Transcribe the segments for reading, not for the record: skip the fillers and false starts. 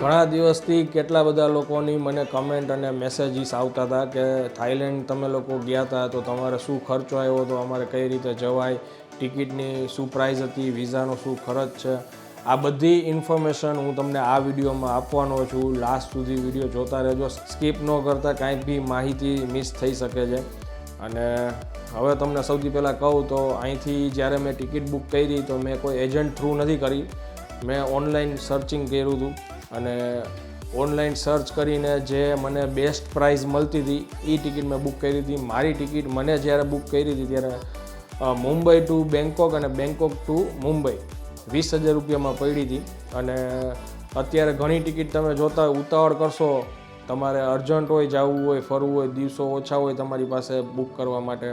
ઘણા દિવસથી કેટલા બધા લોકોની મને કમેન્ટ અને મેસેજીસ આવતા હતા કે થાઈલેન્ડ તમે લોકો ગયા હતા તો તમારે શું ખર્ચો આવ્યો હતો, અમારે કઈ રીતે જવાય, ટિકિટની શું પ્રાઇસ હતી, વિઝાનો શું ખર્ચ છે, આ બધી ઇન્ફોર્મેશન હું તમને આ વિડીયોમાં આપવાનો છું. લાસ્ટ સુધી વિડીયો જોતા રહેજો, સ્કીપ ન કરતા, કાંઈક બી માહિતી મિસ થઈ શકે છે. અને હવે તમને સૌથી પહેલાં કહું તો અહીંથી જ્યારે મેં ટિકિટ બુક કરી તો મેં કોઈ એજન્ટ થ્રુ નથી કરી, મેં ઓનલાઈન સર્ચિંગ કર્યું હતું અને ઓનલાઈન સર્ચ કરીને જે મને બેસ્ટ પ્રાઇસ મળતી હતી એ ટિકિટ મેં બુક કરી હતી. મારી ટિકિટ મને જ્યારે બુક કરી હતી ત્યારે મુંબઈ ટુ બેંકોક અને બેંકોક ટુ મુંબઈ 20,000 રૂપિયામાં પડી હતી. અને અત્યારે ઘણી ટિકિટ તમે જોતા ઉતાવળ કરશો, તમારે અર્જન્ટ હોય, જવું હોય, ફરવું હોય, દિવસો ઓછા હોય તમારી પાસે બુક કરવા માટે,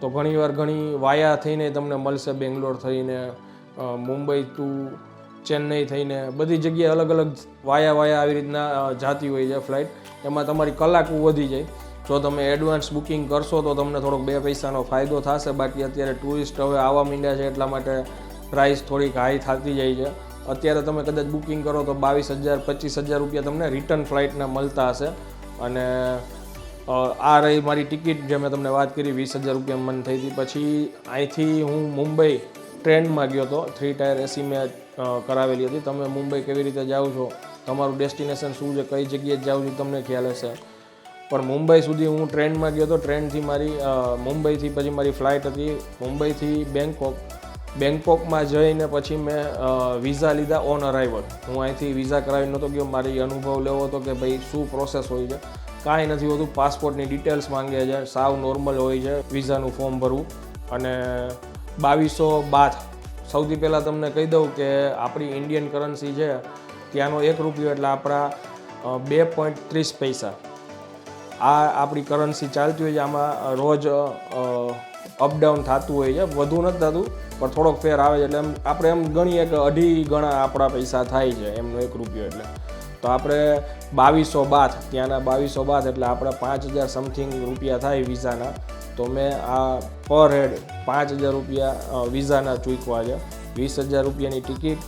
તો ઘણીવાર ઘણી વાયા થઈને તમને મળશે, બેંગ્લોર થઈને, મુંબઈ ટુ ચેન્નઈ થઈને, બધી જગ્યાએ અલગ અલગ વાયા આવી રીતના જાતી હોય છે ફ્લાઇટ. એમાં તમારી કલાકો વધી જાય. જો તમે એડવાન્સ બુકિંગ કરશો તો તમને થોડોક 2 પૈસાનો ફાયદો થશે. બાકી અત્યારે ટુરિસ્ટ હવે આવવા માંડ્યા છે એટલા માટે પ્રાઇસ થોડીક હાઈ થતી જાય છે. અત્યારે તમે કદાચ બુકિંગ કરો તો 22,000 25,000 રૂપિયા તમને રિટર્ન ફ્લાઇટના મળતા હશે. અને આ રહી મારી ટિકિટ જે મેં તમને વાત કરી, 20,000 રૂપિયા મને થઈ હતી. પછી અહીંથી હું મુંબઈ ટ્રેનમાં ગયો હતો, 3 ટાયર એસી મેં કરાવેલી હતી. તમે મુંબઈ કેવી રીતે જાઓ છો, તમારું ડેસ્ટિનેશન શું છે, કઈ જગ્યાએ જાઓ છો તમને ખ્યાલ હશે. પણ મુંબઈ સુધી હું ટ્રેનમાં ગયો હતો. ટ્રેનથી મારી મુંબઈથી પછી મારી ફ્લાઇટ હતી મુંબઈથી બેંકોક. બેંકોકમાં જઈને પછી મેં વિઝા લીધા ઓન અરાઇવલ. હું અહીંથી વિઝા કરાવી નહોતો ગયો, મારી અનુભવ લેવો હતો કે ભાઈ શું પ્રોસેસ હોય છે. કાંઈ નથી હોતું, પાસપોર્ટની ડિટેલ્સ માંગે છે, સાવ નોર્મલ હોય છે વિઝાનું ફોર્મ ભરવું. અને 2200 બાથ. સૌથી પહેલાં તમને કહી દઉં કે આપણી ઇન્ડિયન કરન્સી છે ત્યાંનો 1 રૂપિયો એટલે આપણા 2.30 પૈસા. આ આપણી કરન્સી ચાલતી હોય છે. આમાં રોજ અપડાઉન થતું હોય છે, વધુ નથી થતું પણ થોડોક ફેર આવે છે. એટલે એમ આપણે એમ ગણીએ કે 2.5 ગણા આપણા પૈસા થાય છે એમનો 1 રૂપિયો. એટલે તો આપણે 2200 બાથ, ત્યાંના 2200 બાથ એટલે આપણા 5,000 સમથિંગ રૂપિયા થાય વિઝાના. તો મેં આ પર હેડ 5,000 રૂપિયા વિઝાના ચૂકવા છે. 20,000 રૂપિયાની ટિકિટ,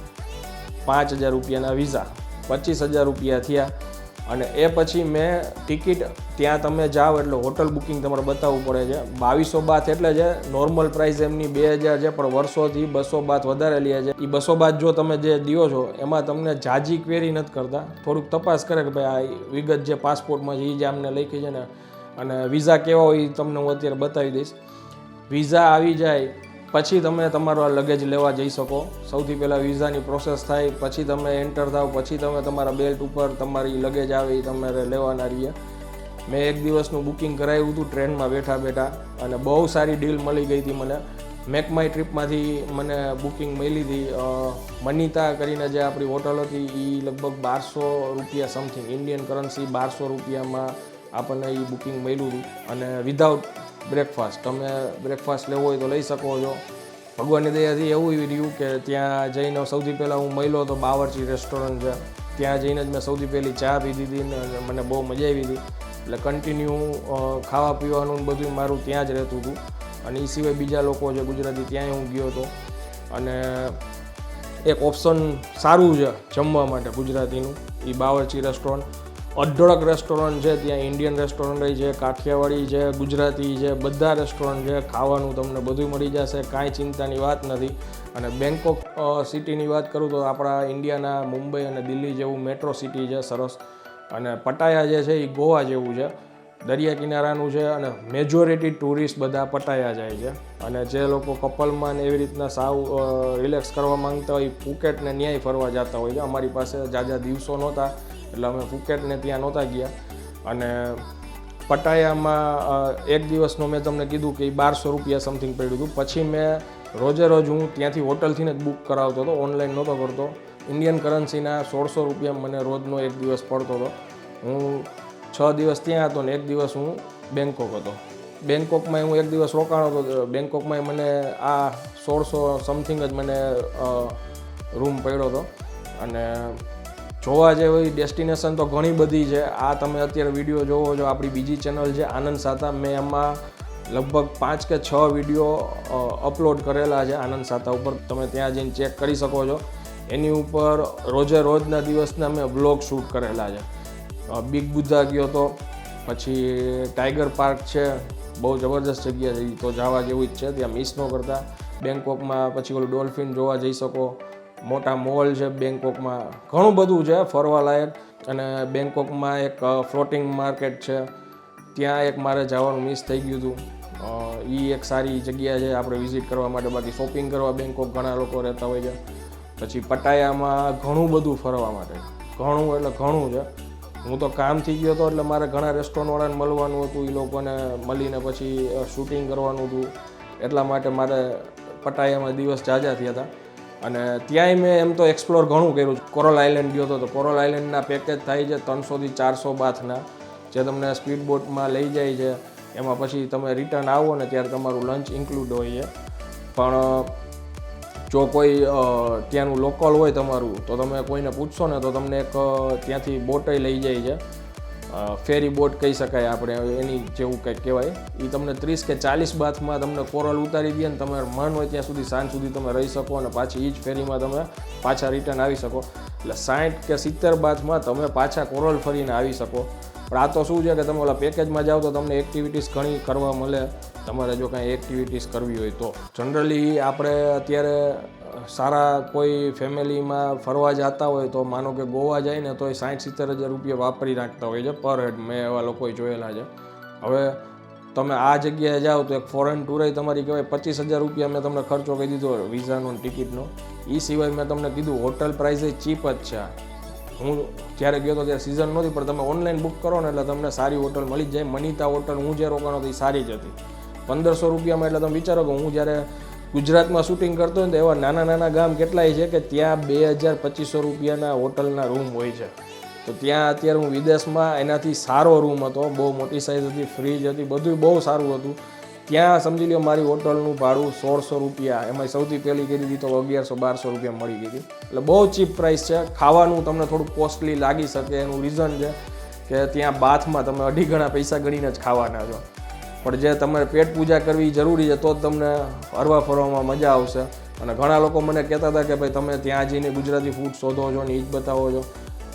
5,000 રૂપિયાના વિઝા, 25,000 રૂપિયા થયા. અને એ પછી મેં ટિકિટ ત્યાં તમે જાઓ એટલે હોટલ બુકિંગ તમારે બતાવવું પડે છે. 2200 બાથ એટલે છે, નોર્મલ પ્રાઇસ એમની 2,000 છે પણ વર્ષોથી 200 બાથ વધારે લે છે. એ 200 બાથ જો તમે જે દો છો એમાં તમને જાજી ક્વેરી નથી કરતા, થોડુંક તપાસ કરે કે ભાઈ આ વિગત જે પાસપોર્ટમાં છે એ જે અમને લખી છે ને. અને વિઝા કેવા હોય એ તમને હું અત્યારે બતાવી દઈશ. વિઝા આવી જાય પછી તમે તમારો લગેજ લેવા જઈ શકો. સૌથી પહેલાં વિઝાની પ્રોસેસ થાય, પછી તમે એન્ટર થાવ, પછી તમે તમારા બેલ્ટ ઉપર તમારી લગેજ આવે એ તમારે લેવાના રહીએ. મેં 1 દિવસનું બુકિંગ કરાવ્યું હતું ટ્રેનમાં બેઠા અને બહુ સારી ડીલ મળી ગઈ હતી મને. મેક માય ટ્રીપમાંથી મને બુકિંગ મળી હતી. મનીતા કરીને જે આપણી હોટલ હતી એ લગભગ 1200 રૂપિયા સમથિંગ, ઇન્ડિયન કરન્સી 1200 રૂપિયામાં આપણને એ બુકિંગ મળ્યું હતું. અને વિધાઉટ બ્રેકફાસ્ટ, તમે બ્રેકફાસ્ટ લેવો હોય તો લઈ શકો છો. ભગવાનની દયાથી એવું રહ્યું કે ત્યાં જઈને સૌથી પહેલાં હું મળ્યો તો બાવરચી રેસ્ટોરન્ટ છે, ત્યાં જઈને જ મેં સૌથી પહેલી ચા પીધી હતી ને મને બહુ મજા આવી હતી. એટલે કન્ટિન્યુ ખાવા પીવાનું બધું મારું ત્યાં જ રહેતું હતું. અને એ સિવાય બીજા લોકો છે ગુજરાતી, ત્યાંય હું ગયો હતો. અને એક ઓપ્શન સારું છે જમવા માટે ગુજરાતીનું, એ બાવરચી રેસ્ટોરન્ટ. અઢળક રેસ્ટોરન્ટ છે ત્યાં, ઇન્ડિયન રેસ્ટોરન્ટ છે, કાઠિયાવાડી છે, ગુજરાતી છે, બધા રેસ્ટોરન્ટ છે. ખાવાનું તમને બધું મળી જશે, કાંઈ ચિંતાની વાત નથી. અને બેંકોક સિટીની વાત કરું તો આપણા ઇન્ડિયાના મુંબઈ અને દિલ્હી જેવું મેટ્રો સિટી છે સરસ. અને પટાયા જે છે એ ગોવા જેવું છે, દરિયા કિનારાનું છે. અને મેજોરિટી ટુરિસ્ટ બધા પટાયા જાય છે. અને જે લોકો કપલમાં ને એવી રીતના સાવ રિલેક્સ કરવા માંગતા હોય ફૂકેટ ને ન્યાય ફરવા જતા હોય છે. અમારી પાસે જાજા દિવસો નહોતા એટલે અમે ફૂકેટને ત્યાં નહોતા ગયા. અને પટાયામાં 1 દિવસનો મેં તમને કીધું કે 1200 રૂપિયા સમથિંગ પડ્યું હતું. પછી મેં રોજે રોજ હું ત્યાંથી હોટલથી જ બુક કરાવતો હતો, ઓનલાઈન નહોતો કરતો. ઇન્ડિયન કરન્સીના 1600 રૂપિયા મને રોજનો એક દિવસ પડતો હતો. હું 6 દિવસ ત્યાં હતો ને 1 દિવસ હું બેંકોક હતો. બેંકોકમાં હું 1 દિવસ રોકાણો હતો. બેંકોકમાં મને આ 1600 સમથિંગ જ મને રૂમ પડ્યો હતો. અને જોવા જેવી ડેસ્ટિનેશન તો ઘણી બધી છે. આ તમે અત્યારે વિડીયો જોવો છો, આપણી બીજી ચેનલ છે આનંદ સાતા. મેં એમાં લગભગ 5 કે 6 વિડીયો અપલોડ કરેલા છે આનંદ સાતા ઉપર. તમે ત્યાં જઈને ચેક કરી શકો છો. એની ઉપર રોજે રોજના દિવસના મેં વ્લોગ શૂટ કરેલા છે. બિગ બુદ્ધા ગયો હતો, પછી ટાઈગર પાર્ક છે, બહુ જબરદસ્ત જગ્યા છે, તો જવા જેવું જ છે, ત્યાં મિસ ન કરતા. બેંકોકમાં પછી ઓલું ડોલ્ફિન જોવા જઈ શકો, મોટા મોલ છે બેંકોકમાં, ઘણું બધું છે ફરવા લાયક. અને બેંકોકમાં એક ફ્લોટિંગ માર્કેટ છે, ત્યાં એક મારે જવાનું મિસ થઈ ગયું હતું. એ એક સારી જગ્યા છે આપણે વિઝિટ કરવા માટે. બાકી શોપિંગ કરવા બેંકોક ઘણા લોકો રહેતા હોય છે. પછી પટાયામાં ઘણું બધું ફરવા માટે, ઘણું એટલે ઘણું છે. હું તો કામથી ગયો હતો એટલે મારે ઘણા રેસ્ટોરન્ટવાળાને મળવાનું હતું, એ લોકોને મળીને પછી શૂટિંગ કરવાનું હતું, એટલા માટે મારે પટાયામાં દિવસ જાજા થયા હતા. અને ત્યાંય મેં એમ તો એક્સપ્લોર ઘણું કર્યું. કોરલ આઇલેન્ડ ગયો હતો, તો કોરલ આઇલેન્ડના પેકેજ થાય છે 300 થી 400 બાથના, જે તમને સ્પીડ બોટમાં લઈ જાય છે. એમાં પછી તમે રિટર્ન આવો ને ત્યારે તમારું લંચ ઇન્ક્લુડ હોય છે. પણ જો કોઈ ત્યાંનું લોકલ હોય તમારું, તો તમે કોઈને પૂછશો ને તો તમને એક ત્યાંથી બોટે લઈ જાય છે, ફેરી બોટ કહી શકાય આપણે, એની જેવું કંઈક કહેવાય. એ તમને 30 કે 40 બાથમાં તમને કોરલ ઉતારી દે ને તમારે મન હોય ત્યાં સુધી સાંજ સુધી તમે રહી શકો, અને પાછી એ જ ફેરીમાં તમે પાછા રિટર્ન આવી શકો. એટલે 60 કે 70 બાથમાં તમે પાછા કોરલ ફરીને આવી શકો. પણ આ તો શું છે કે તમે ઓલા પેકેજમાં જાઓ તો તમને એક્ટિવિટીઝ ઘણી કરવા મળે, તમારે જો કાંઈ એક્ટિવિટીઝ કરવી હોય તો. જનરલી આપણે અત્યારે સારા કોઈ ફેમિલીમાં ફરવા જતા હોય તો માનો કે ગોવા જાય ને તો એ 60-70 હજાર રૂપિયા વાપરી નાખતા હોય છે પર હેડ. મેં એવા લોકોએ જોયેલા છે. હવે તમે આ જગ્યાએ જાઓ તો એક ફોરેન ટૂરે તમારી કહેવાય 25,000 રૂપિયા મેં તમને ખર્ચો કહી દીધો વિઝાનો ટિકિટનો. એ સિવાય મેં તમને કીધું હોટલ પ્રાઇસ એ ચીપ જ છે. હું જ્યારે ગયો હતો ત્યારે સિઝન નહોતી, પણ તમે ઓનલાઈન બુક કરો ને એટલે તમને સારી હોટલ મળી જ જાય. મનીતા હોટલ હું જે રોકાણો હતો એ સારી જ હતી, 1500 રૂપિયામાં. એટલે તમે વિચારો કે હું જ્યારે ગુજરાતમાં શૂટિંગ કરતો હોય તો એવા નાના નાના ગામ કેટલાય છે કે ત્યાં 2000-2500 રૂપિયાના હોટલના રૂમ હોય છે. તો ત્યાં અત્યારે હું વિદેશમાં એનાથી સારો રૂમ હતો, બહુ મોટી સાઇઝ હતી, ફ્રીજ હતી, બધું બહુ સારું હતું. ત્યાં સમજી લો મારી હોટલનું ભાડું 1600 રૂપિયા, એમાં સૌથી પહેલી કરી દીધી તો 1100-1200 રૂપિયા મળી ગઈ હતી. એટલે બહુ ચીપ પ્રાઇસ છે. ખાવાનું તમને થોડું કોસ્ટલી લાગી શકે, એનું રીઝન છે કે ત્યાં બાથમાં તમે 2.5 ગણા પૈસા ગણીને જ ખાવાના છો. પણ જે તમારે પેટ પૂજા કરવી જરૂરી છે તો જ તમને હરવા ફરવામાં મજા આવશે. અને ઘણા લોકો મને કહેતા હતા કે ભાઈ તમે ત્યાં જઈને ગુજરાતી ફૂડ શોધો છો ને એ જ બતાવો છો.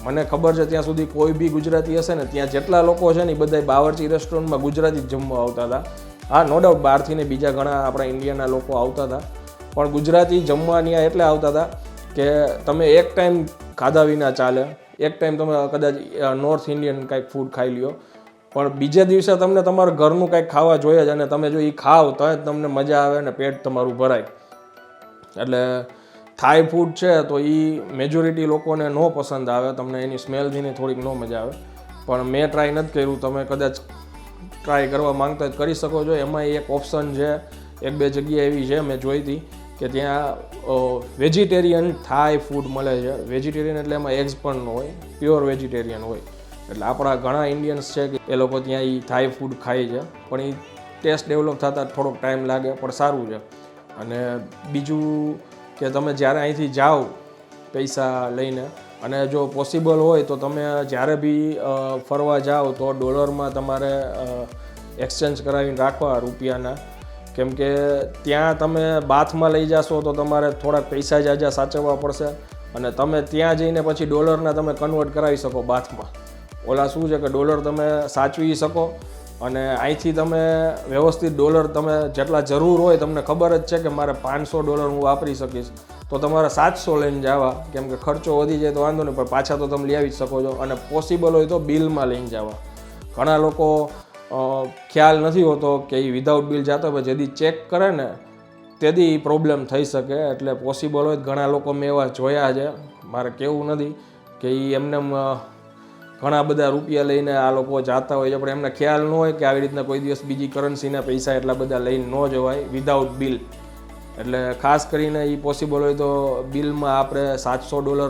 મને ખબર છે ત્યાં સુધી કોઈ બી ગુજરાતી હશે ને, ત્યાં જેટલા લોકો છે ને એ બધા બાવરચી રેસ્ટોરન્ટમાં ગુજરાતી જ જમવા આવતા હતા. હા, નો ડાઉટ બહારથી ને બીજા ઘણા આપણા ઇન્ડિયાના લોકો આવતા હતા, પણ ગુજરાતી જમવા ત્યાં એટલે આવતા હતા કે તમે એક ટાઈમ ખાધા વિના ચાલે. એક ટાઈમ તમે કદાચ નોર્થ ઇન્ડિયન કાંઈક ફૂડ ખાઈ લ્યો, પણ બીજે દિવસે તમને તમારા ઘરનું કાંઈક ખાવા જોઈએ જ. અને તમે જો એ ખાવ તો જ તમને મજા આવે ને પેટ તમારું ભરાય. એટલે થાઈ ફૂડ છે તો એ મેજોરિટી લોકોને ન પસંદ આવે, તમને એની સ્મેલથી થોડીક ન મજા આવે. પણ મેં ટ્રાય નથી કર્યું, તમે કદાચ ટ્રાય કરવા માંગતા જ કરી શકો છો. એમાં એક ઓપ્શન છે, 1-2 જગ્યા એવી છે મેં જોઈ હતી કે ત્યાં વેજીટેરિયન થાઈ ફૂડ મળે છે. વેજીટેરિયન એટલે એમાં એગ્સ પણ ન હોય, પ્યોર વેજીટેરિયન હોય. એટલે આપણા ઘણા ઇન્ડિયન્સ છે કે એ લોકો ત્યાં એ થાઈ ફૂડ ખાય છે, પણ એ ટેસ્ટ ડેવલપ થતાં થોડોક ટાઈમ લાગે, પણ સારું છે. અને બીજું કે તમે જ્યારે અહીંથી જાઓ પૈસા લઈને, અને જો પોસિબલ હોય તો તમે જ્યારે બી ફરવા જાઓ તો ડોલરમાં તમારે એક્સચેન્જ કરાવીને રાખવા રૂપિયાના. કેમ કે ત્યાં તમે બાથમાં લઈ જશો તો તમારે થોડાક પૈસા જાજા સાચવવા પડશે, અને તમે ત્યાં જઈને પછી ડોલરના તમે કન્વર્ટ કરાવી શકો બાથમાં. ઓલા શું છે કે ડોલર તમે સાચવી શકો, અને અહીંથી તમે વ્યવસ્થિત ડોલર તમે જેટલા જરૂર હોય, તમને ખબર જ છે કે મારે $500 હું વાપરી શકીશ, તો તમારે 700 લઈને જવા. કેમ કે ખર્ચો વધી જાય તો વાંધો નહીં, પણ પાછા તો તમે લઈ આવી શકો છો. અને પોસિબલ હોય તો બિલમાં લઈને જવા. ઘણા લોકો ખ્યાલ નથી હોતો કે એ વિધાઉટ બિલ જતો હોય, જેથી ચેક કરે ને તેથી પ્રોબ્લેમ થઈ શકે. એટલે પોસિબલ હોય ઘણા લોકો મેં એવા જોયા છે, મારે કહેવું નથી કે એ એમને ઘણા બધા રૂપિયા લઈને આ લોકો જાતા હોય છે, પણ એમને ખ્યાલ ન હોય કે આવી રીતના કોઈ દિવસ બીજી કરન્સીના પૈસા એટલા બધા લઈને ન જવાય વિધાઉટ બિલ. એટલે ખાસ કરીને એ પોસિબલ હોય તો બિલમાં આપણે $700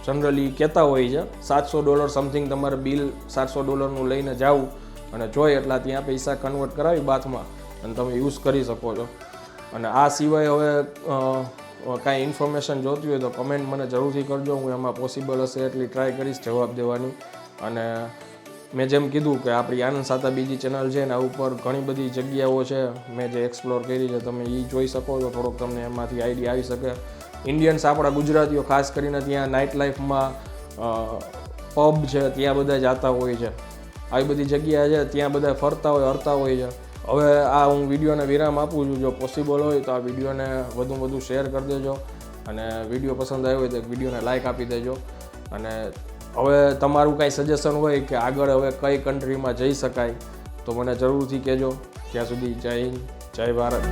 જનરલી કહેતા હોય છે. $700 સમથિંગ તમારે બિલ $700 લઈને જાવું અને જોઈએ એટલા ત્યાં પૈસા કન્વર્ટ કરાવી બાથમાં અને તમે યુઝ કરી શકો છો. અને આ સિવાય હવે કાંઈ ઇન્ફોર્મેશન જોતી હોય તો કમેન્ટ મને જરૂરથી કરજો. હું એમાં પોસિબલ હશે એટલી ટ્રાય કરીશ જવાબ દેવાની. અને મેં જેમ કીધું કે આપણી આનંદ સાતા બીજી ચેનલ છે ને આ ઉપર ઘણી બધી જગ્યાઓ છે મેં જે એક્સપ્લોર કરી છે, તમે એ જોઈ શકો છો. થોડોક તમને એમાંથી આઈડિયા આવી શકે. ઇન્ડિયન્સ આપણા ગુજરાતીઓ ખાસ કરીને ત્યાં નાઇટ લાઈફમાં પબ છે ત્યાં બધા જતા હોય છે. આવી બધી જગ્યા છે ત્યાં બધા ફરતા હોય હરતા હોય છે. હવે આ હું વિડીયોને વિરામ આપું છું. જો પોસિબલ હોય તો આ વિડીયોને વધુ શેર કરી દેજો અને વિડીયો પસંદ આવ્યો હોય તો વિડીયોને લાઇક આપી દેજો. અને હવે તમારું કાંઈ સજેશન હોય કે આગળ હવે કઈ કન્ટ્રીમાં જઈ શકાય તો મને જરૂરથી કહેજો. ત્યાં સુધી જય હિન્દ, જય ભારત.